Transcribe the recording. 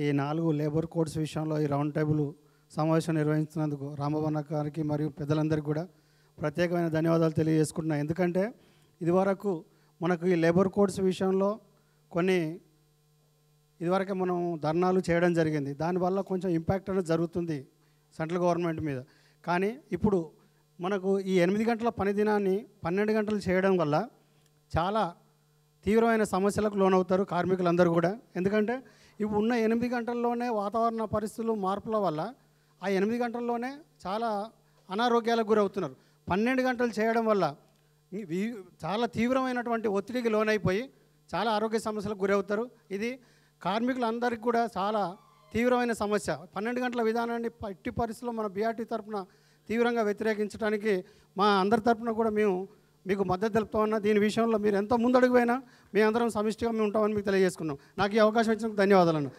ఈ 4 labour codes విషయంలో ఈ రౌండ్ టేబుల్ సమావేశం నిర్వహించినందుకు రామవన్న గారికి మరియు పెద్దలందరికీ కూడా ప్రత్యేకమైన ధన్యవాదాలు తెలియజేసుకుంటున్నాను. ఎందుకంటే ఇదివరకు మనకు ఈ లేబర్ కోడ్స్ విషయంలో ఇదివరకే మనం ధర్నాలు చేయడం జరిగింది. దానివల్ల కొంచెం ఇంపాక్ట్ అనేది జరుగుతుంది సెంట్రల్ గవర్నమెంట్ మీద. కానీ ఇప్పుడు మనకు ఈ 8 గంటల పని దినాన్ని 12 గంటలు చేయడం వల్ల చాలా తీవ్రమైన సమస్యలకు లోనవుతారు కార్మికులందరూ కూడా. ఎందుకంటే ఇప్పుడు ఉన్న 8 గంటల్లోనే వాతావరణ పరిస్థితులు మార్పుల వల్ల ఆ 8 గంటల్లోనే చాలా అనారోగ్యాలకు గురవుతున్నారు. 12 గంటలు చేయడం వల్ల చాలా తీవ్రమైనటువంటి ఒత్తిడికి లోనైపోయి చాలా ఆరోగ్య సమస్యలకు గురవుతారు. ఇది కార్మికులందరికీ కూడా చాలా తీవ్రమైన సమస్య. 12 గంటల విధానాన్ని ఎట్టి పరిస్థితుల్లో మన బీఆర్టీ తరఫున తీవ్రంగా వ్యతిరేకించడానికి మా అందరి తరఫున కూడా మేము మీకు మద్దతు తెలుపుతామన్నా. దీని విషయంలో మీరు ఎంత ముందడుగు పోయినా మేము అందరం సమిష్టిగా మేము ఉంటామని మీకు తెలియజేసుకున్నాం. నాకు ఈ అవకాశం ఇచ్చినందుకు ధన్యవాదాలు.